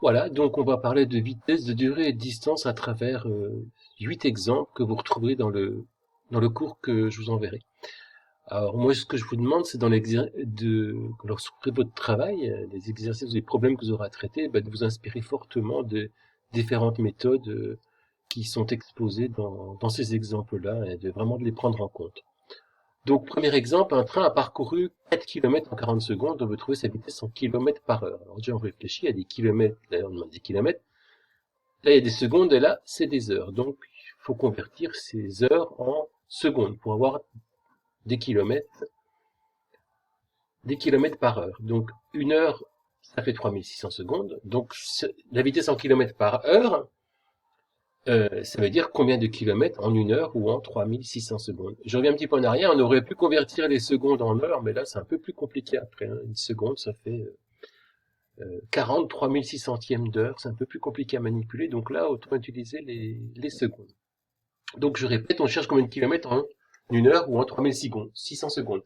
Voilà, donc on va parler de vitesse, de durée et de distance à travers 8 exemples que vous retrouverez dans le cours que je vous enverrai. Alors moi, ce que je vous demande, c'est lorsque vous faites votre travail, les exercices, les problèmes que vous aurez à traiter, de vous inspirer fortement de différentes méthodes qui sont exposées dans ces exemples-là et de vraiment de les prendre en compte. Donc, premier exemple, un train a parcouru 4 km en 40 secondes, on veut trouver sa vitesse en kilomètres par heure. Alors déjà, on réfléchit, il y a des kilomètres, d'ailleurs on demande des kilomètres, là il y a des secondes, et là c'est des heures. Donc, il faut convertir ces heures en secondes pour avoir des kilomètres, des kilomètres par heure. Donc, une heure, ça fait 3600 secondes. Donc, la vitesse en kilomètres par heure, ça veut dire combien de kilomètres en une heure ou en 3600 secondes. Je reviens un petit peu en arrière, on aurait pu convertir les secondes en heures, mais là c'est un peu plus compliqué après, hein. Une seconde, ça fait 40 3600 centièmes d'heure, c'est un peu plus compliqué à manipuler, donc là autant utiliser les secondes. Donc je répète, on cherche combien de kilomètres en une heure ou en 3600 secondes.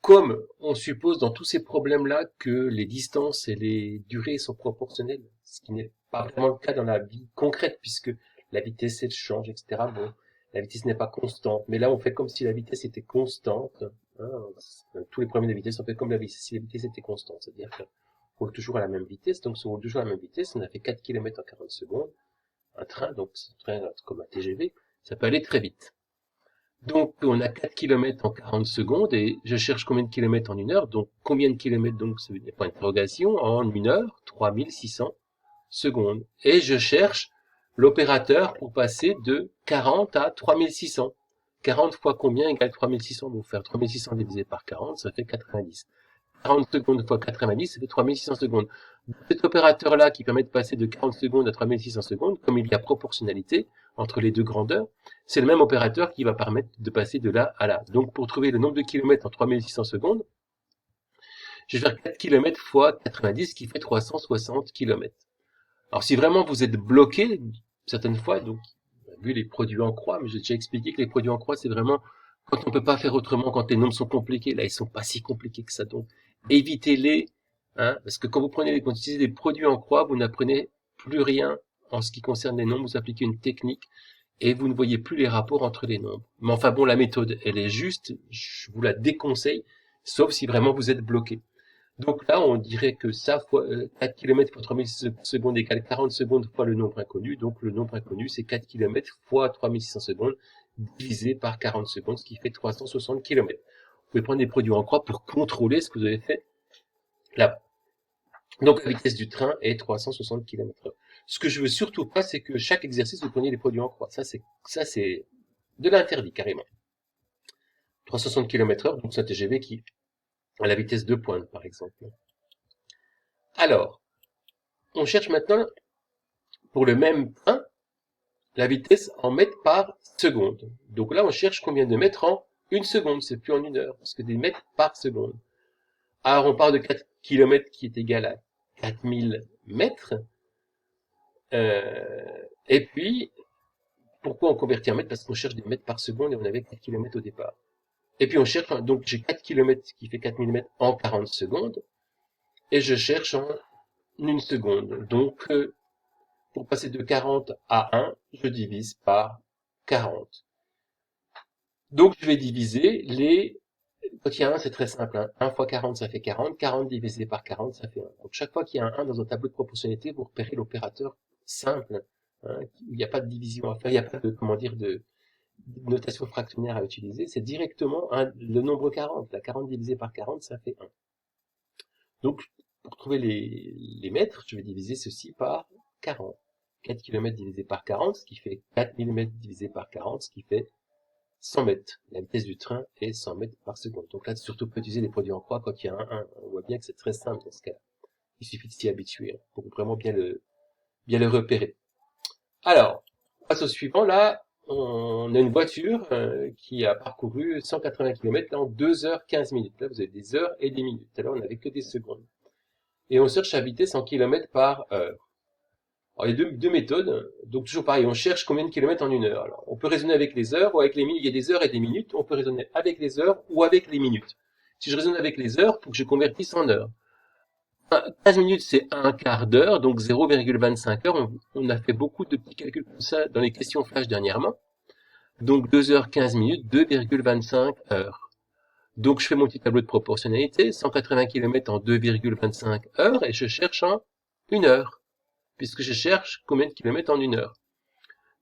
Comme on suppose dans tous ces problèmes-là que les distances et les durées sont proportionnelles, ce qui n'est pas vraiment le cas dans la vie concrète, puisque la vitesse, elle change, etc. Bon, la vitesse n'est pas constante, mais là, on fait comme si la vitesse était constante. Hein. Tous les problèmes de vitesse, on fait comme si la vitesse était constante, c'est-à-dire qu'on roule toujours à la même vitesse, donc si on roule toujours à la même vitesse, on a fait 4 km en 40 secondes, un train, donc c'est un train comme un TGV, ça peut aller très vite. Donc, on a 4 kilomètres en 40 secondes et je cherche combien de kilomètres en une heure. Donc, combien de kilomètres, donc, ça veut dire point d'interrogation, en une heure, 3600 secondes. Et je cherche l'opérateur pour passer de 40 à 3600. 40 fois combien égale 3600? Donc, faire 3600 divisé par 40, ça fait 90. 40 secondes fois 90, ça fait 3600 secondes. Cet opérateur-là qui permet de passer de 40 secondes à 3600 secondes, comme il y a proportionnalité entre les deux grandeurs, c'est le même opérateur qui va permettre de passer de là à là. Donc pour trouver le nombre de kilomètres en 3600 secondes, je vais faire 4 km fois 90 qui fait 360 km. Alors si vraiment vous êtes bloqué, certaines fois, donc vu les produits en croix, mais j'ai déjà expliqué que les produits en croix, c'est vraiment quand on peut pas faire autrement, quand les nombres sont compliqués. Là, ils sont pas si compliqués que ça, donc évitez-les, hein, parce que quand vous utilisez des produits en croix, vous n'apprenez plus rien en ce qui concerne les nombres, vous appliquez une technique et vous ne voyez plus les rapports entre les nombres. Mais enfin bon, la méthode, elle est juste, je vous la déconseille, sauf si vraiment vous êtes bloqué. Donc là, on dirait que ça, fois 4 km fois 3600 secondes égale 40 secondes fois le nombre inconnu. Donc le nombre inconnu, c'est 4 km fois 3600 secondes divisé par 40 secondes, ce qui fait 360 km. Vous pouvez prendre des produits en croix pour contrôler ce que vous avez fait là. Donc la vitesse du train est 360 km/h. Ce que je veux surtout pas, c'est que chaque exercice, vous preniez des produits en croix. Ça, c'est de l'interdit, carrément. 360 km/h, donc c'est un TGV qui a la vitesse de pointe, par exemple. Alors, on cherche maintenant, pour le même train, la vitesse en mètres par seconde. Donc là, on cherche combien de mètres en une seconde, c'est plus en une heure, parce que des mètres par seconde. Alors, on part de 4 km qui est égal à 4000 mètres. Et puis, pourquoi on convertit en mètres? Parce qu'on cherche des mètres par seconde et on avait 4 km au départ. Et puis on cherche, donc j'ai 4 km qui fait 4000 mètres en 40 secondes. Et je cherche en une seconde. Donc, pour passer de 40 à 1, je divise par 40. Donc, je vais diviser quand il y a 1, c'est très simple, hein. 1 fois 40, ça fait 40. 40 divisé par 40, ça fait 1. Donc, chaque fois qu'il y a un 1 dans un tableau de proportionnalité, vous repérez l'opérateur simple, hein. Il n'y a pas de division à faire, il n'y a pas de, de notation fractionnaire à utiliser. C'est directement le nombre 40. La 40 divisé par 40, ça fait 1. Donc, pour trouver les mètres, je vais diviser ceci par 40. 4 km divisé par 40, ce qui fait 4000 mètres divisé par 40, ce qui fait 100 mètres. La vitesse du train est 100 mètres par seconde. Donc là, surtout, on peut utiliser les produits en croix quand il y a un 1. On voit bien que c'est très simple dans ce cas-là. Il suffit de s'y habituer pour vraiment bien le repérer. Alors, on passe au suivant. Là, on a une voiture qui a parcouru 180 km en 2 heures 15 minutes. Là, vous avez des heures et des minutes. Tout à l'heure, on n'avait que des secondes. Et on cherche la vitesse en kilomètres par heure. Alors, il y a deux méthodes. Donc, toujours pareil, on cherche combien de kilomètres en une heure. Alors, on peut raisonner avec les heures ou avec les minutes. Il y a des heures et des minutes. On peut raisonner avec les heures ou avec les minutes. Si je raisonne avec les heures, il faut que je convertisse en heures. 15 minutes, c'est un quart d'heure, donc 0,25 heures. On a fait beaucoup de petits calculs comme ça dans les questions flash dernièrement. Donc 2 heures 15 minutes, 2,25 heures. Donc je fais mon petit tableau de proportionnalité, 180 km en 2,25 heures, et je cherche en 1 heure, puisque je cherche combien de kilomètres en 1 heure.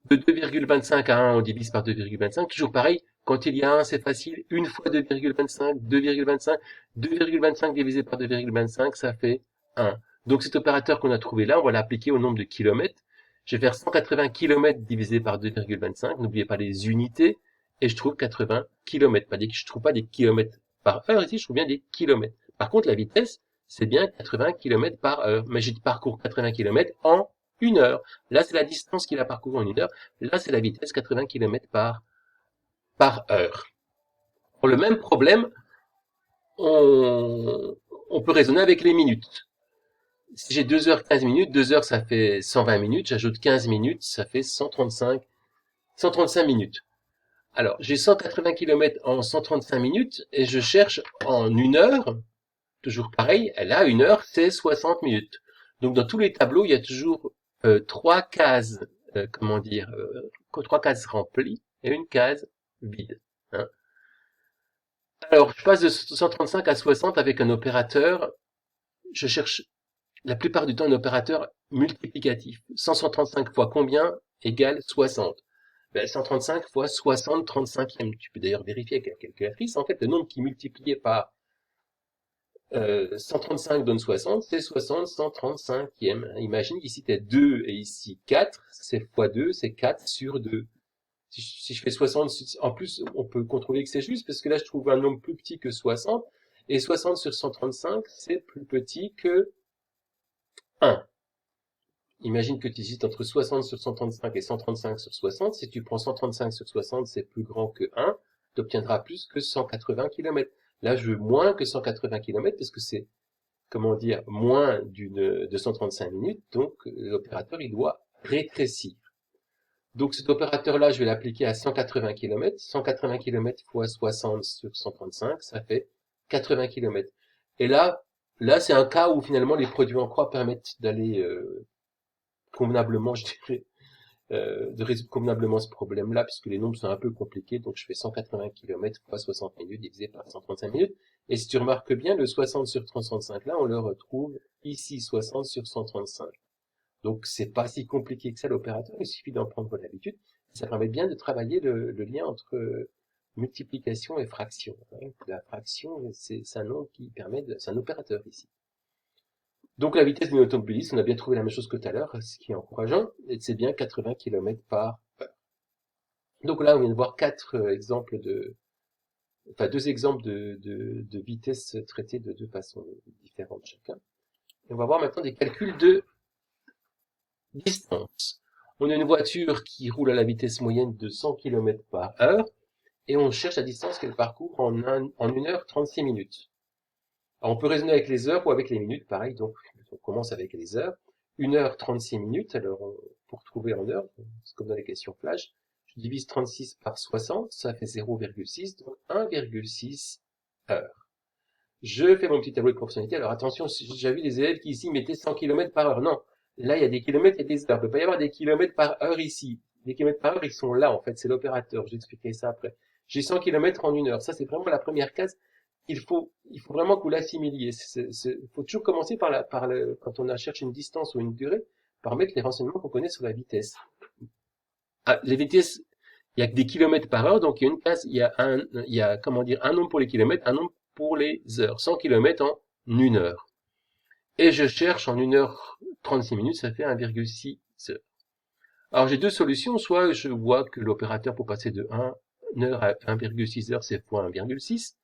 De 2,25 à 1, on divise par 2,25, toujours pareil, quand il y a 1, c'est facile, une fois 2,25, 2,25, 2,25 divisé par 2,25, ça fait 1. Donc cet opérateur qu'on a trouvé là, on va l'appliquer au nombre de kilomètres. Je vais faire 180 km divisé par 2,25, n'oubliez pas les unités, et je trouve 80 km. Je trouve pas des kilomètres par heure ici, je trouve bien des kilomètres. Par contre, la vitesse, c'est bien 80 km par heure. Mais j'ai parcours 80 km en 1 heure. Là, c'est la distance qu'il a parcouru en 1 heure. Là, c'est la vitesse 80 km par heure. Pour le même problème, on peut raisonner avec les minutes. Si j'ai 2 heures 15 minutes, 2 heures ça fait 120 minutes, j'ajoute 15 minutes, ça fait 135 minutes. Alors, j'ai 180 km en 135 minutes et je cherche en 1 heure, toujours pareil, là 1 heure c'est 60 minutes. Donc dans tous les tableaux, il y a toujours 3 cases, trois cases remplies et une case vide. Hein. Alors, je passe de 135 à 60 avec un opérateur. Je cherche la plupart du temps un opérateur multiplicatif. 135 fois combien égale 60? 135 fois 60 35e. Tu peux d'ailleurs vérifier avec la calculatrice. En fait, le nombre qui est multiplié par 135 donne 60, c'est 60 135e. Imagine qu'ici tu as 2 et ici 4, c'est fois 2, c'est 4 sur 2. Si je fais 60, en plus, on peut contrôler que c'est juste, parce que là, je trouve un nombre plus petit que 60, et 60 sur 135, c'est plus petit que 1. Imagine que tu hésites entre 60 sur 135 et 135 sur 60. Si tu prends 135 sur 60, c'est plus grand que 1, tu obtiendras plus que 180 km. Là, je veux moins que 180 km, parce que c'est, comment dire, moins de 135 minutes, donc l'opérateur, il doit rétrécir. Donc cet opérateur-là, je vais l'appliquer à 180 km. 180 km fois 60 sur 135, ça fait 80 km. Et là c'est un cas où finalement les produits en croix permettent d'aller convenablement, je dirais, de résoudre convenablement ce problème-là, puisque les nombres sont un peu compliqués. Donc je fais 180 km fois 60 minutes divisé par 135 minutes. Et si tu remarques bien, le 60 sur 135 là, on le retrouve ici, 60 sur 135. Donc c'est pas si compliqué que ça l'opérateur, il suffit d'en prendre l'habitude. Ça permet bien de travailler le lien entre multiplication et fraction. La fraction, c'est un nom qui permet c'est un opérateur ici. Donc la vitesse d'une automobiliste, on a bien trouvé la même chose que tout à l'heure, ce qui est encourageant, et c'est bien 80 km par heure. Donc là, on vient de voir deux exemples de vitesse traitées de deux façons différentes chacun. Et on va voir maintenant des calculs de distance. On a une voiture qui roule à la vitesse moyenne de 100 km par heure et on cherche la distance qu'elle parcourt en 1 heure 36 minutes. Alors on peut raisonner avec les heures ou avec les minutes, pareil, donc on commence avec les heures. 1 heure 36 minutes, alors pour trouver en heure, c'est comme dans les questions flash, je divise 36 par 60, ça fait 0,6, donc 1,6 heures. Je fais mon petit tableau de proportionnalité. Alors attention, j'ai déjà vu des élèves qui ici mettaient 100 km par heure. Non, là il y a des kilomètres et des heures. Il ne peut pas y avoir des kilomètres par heure ici. Les kilomètres par heure, ils sont là en fait, c'est l'opérateur. Je vais expliquer ça après. J'ai 100 km en 1 heure. Ça c'est vraiment la première case. Il faut vraiment que vous l'assimiliez. Il faut toujours commencer quand on cherche une distance ou une durée, par mettre les renseignements qu'on connaît sur la vitesse. Ah, les vitesses, il y a que des kilomètres par heure, donc il y a une case, il y a un nombre pour les kilomètres, un nombre pour les heures. 100 km en 1 heure. Et je cherche en 1 heure 36 minutes, ça fait 1,6 heures. Alors j'ai deux solutions, soit je vois que l'opérateur pour passer de 1 heure à 1,6 heures, c'est fois 1,6,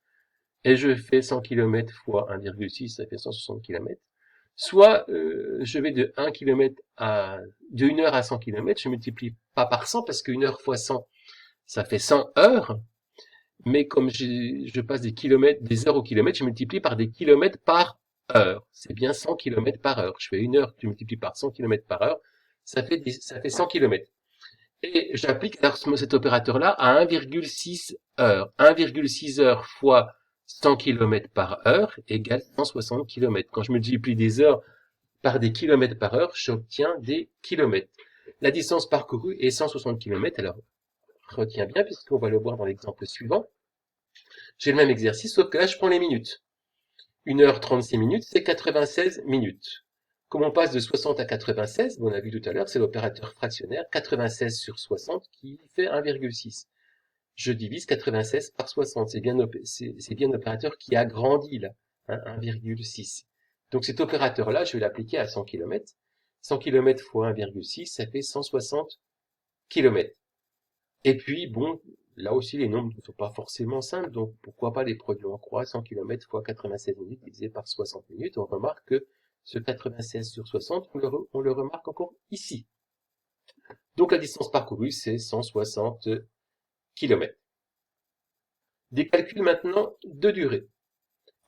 et je fais 100 km fois 1,6, ça fait 160 km. Soit je vais de 1 heure à 100 km, je multiplie pas par 100 parce que 1 heure fois 100, ça fait 100 heures. Mais comme je passe des heures au kilomètre, je multiplie par des kilomètres par heure. C'est bien 100 km par heure. Je fais 1 heure, tu multiplies par 100 km par heure, ça fait 100 km. Et j'applique alors cet opérateur-là à 1,6 heures. 1,6 heures fois 100 km par heure égale 160 km. Quand je multiplie des heures par des kilomètres par heure, j'obtiens des kilomètres. La distance parcourue est 160 km. Alors, retiens bien, puisqu'on va le voir dans l'exemple suivant. J'ai le même exercice, sauf que là, je prends les minutes. 1 heure 36 minutes, c'est 96 minutes. Comme on passe de 60 à 96, on a vu tout à l'heure, c'est l'opérateur fractionnaire, 96 sur 60 qui fait 1,6. Je divise 96 par 60, c'est bien l'opérateur qui agrandit là, hein, 1,6. Donc cet opérateur-là, je vais l'appliquer à 100 km. 100 km fois 1,6, ça fait 160 km. Et puis, bon, là aussi, les nombres ne sont pas forcément simples, donc pourquoi pas les produits en croix, 100 km fois 96 minutes divisé par 60 minutes. On remarque que ce 96 sur 60, on le remarque encore ici. Donc la distance parcourue, c'est 160 km. Des calculs maintenant de durée.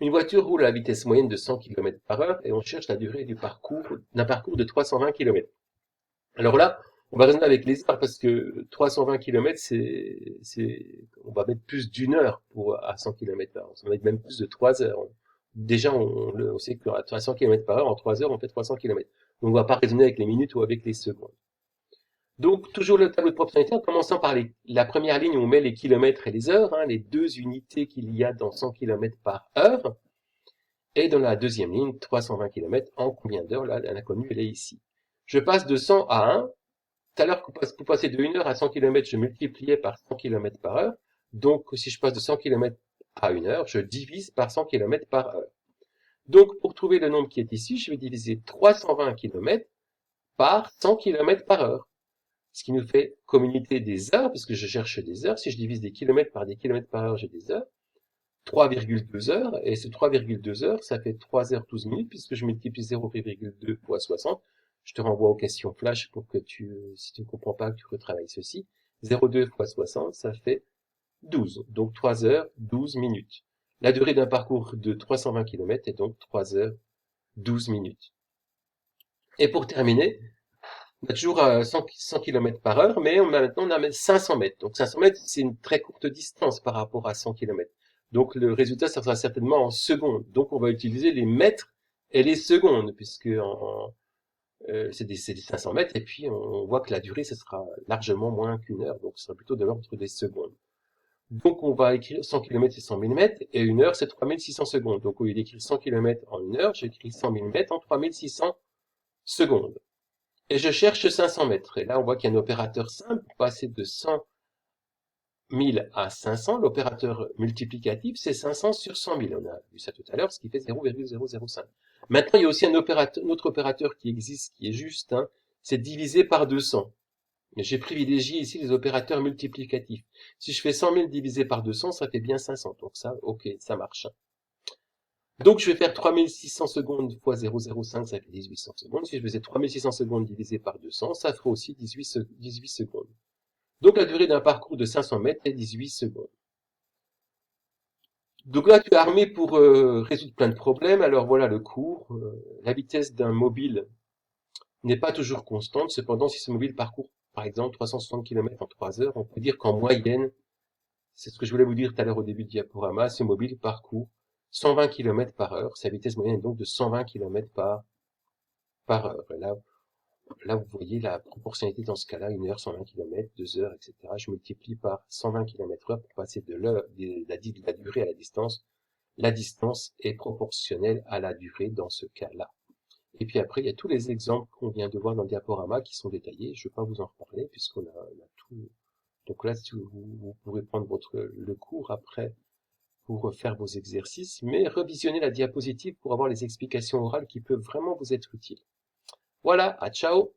Une voiture roule à la vitesse moyenne de 100 km par heure et on cherche la durée d'un parcours de 320 km. Alors là, on va raisonner avec les heures parce que 320 km, on va mettre plus d'une heure à 100 km par heure. On va mettre même plus de 3 heures. Déjà, on sait qu'à 300 km par heure, en 3 heures, on fait 300 km. Donc, on va pas raisonner avec les minutes ou avec les secondes. Donc, toujours le tableau de proportionnalité, en commençant par la première ligne où on met les kilomètres et les heures, hein, les deux unités qu'il y a dans 100 km par heure. Et dans la deuxième ligne, 320 km en combien d'heures? Là, l'inconnue, elle est ici. Je passe de 100 à 1. Tout à l'heure, pour passer de 1 heure à 100 km, je multipliais par 100 km par heure. Donc, si je passe de 100 km à 1 heure, je divise par 100 km par heure. Donc, pour trouver le nombre qui est ici, je vais diviser 320 km par 100 km par heure. Ce qui nous fait comme unité des heures, parce que je cherche des heures. Si je divise des kilomètres par des kilomètres par heure, j'ai des heures. 3,2 heures, et ce 3,2 heures, ça fait 3 heures 12 minutes, puisque je multiplie 0,2 fois 60. Je te renvoie aux questions flash pour que si tu ne comprends pas, que tu retravailles ceci. 0,2 fois 60, ça fait 12. Donc 3 heures 12 minutes. La durée d'un parcours de 320 km est donc 3 heures 12 minutes. Et pour terminer, on a toujours 100 km par heure, mais maintenant on a 500 mètres. Donc 500 mètres, c'est une très courte distance par rapport à 100 km. Donc le résultat, ça sera certainement en secondes. Donc on va utiliser les mètres et les secondes, puisque c'est des 500 mètres, et puis on voit que la durée, ce sera largement moins qu'une heure, donc ce sera plutôt de l'ordre des secondes. Donc on va écrire 100 km, c'est 100 000 mètres, et une heure, c'est 3600 secondes. Donc au lieu d'écrire 100 km en une heure, j'écris 100 000 mètres en 3600 secondes. Et je cherche 500 mètres. Et là, on voit qu'il y a un opérateur simple pour passer de 100 000 à 500. L'opérateur multiplicatif, c'est 500 sur 100 000. On a vu ça tout à l'heure, ce qui fait 0,005. Maintenant, il y a aussi un autre opérateur qui existe, qui est juste, hein, c'est divisé par 200. Mais j'ai privilégié ici les opérateurs multiplicatifs. Si je fais 100 000 divisé par 200, ça fait bien 500. Donc ça, ok, ça marche. Donc je vais faire 3600 secondes fois 0,05, ça fait 1800 secondes. Si je faisais 3600 secondes divisé par 200, ça ferait aussi 18 secondes. Donc la durée d'un parcours de 500 mètres est 18 secondes. Donc là, tu es armé pour résoudre plein de problèmes. Alors voilà le cours. La vitesse d'un mobile n'est pas toujours constante. Cependant, si ce mobile parcourt, par exemple, 360 km en 3 heures, on peut dire qu'en moyenne, c'est ce que je voulais vous dire tout à l'heure au début du diaporama, ce mobile parcourt 120 km par heure. Sa vitesse moyenne est donc de 120 km par heure. Et là, vous voyez la proportionnalité dans ce cas-là, 1 heure, 120 km, 2 heures, etc. Je multiplie par 120 km heure pour passer de la durée à la distance. La distance est proportionnelle à la durée dans ce cas-là. Et puis après, il y a tous les exemples qu'on vient de voir dans le diaporama qui sont détaillés. Je ne vais pas vous en reparler puisqu'on a tout. Donc là, si vous pourrez prendre le cours après pour faire vos exercices, mais revisionnez la diapositive pour avoir les explications orales qui peuvent vraiment vous être utiles. Voilà, à ciao!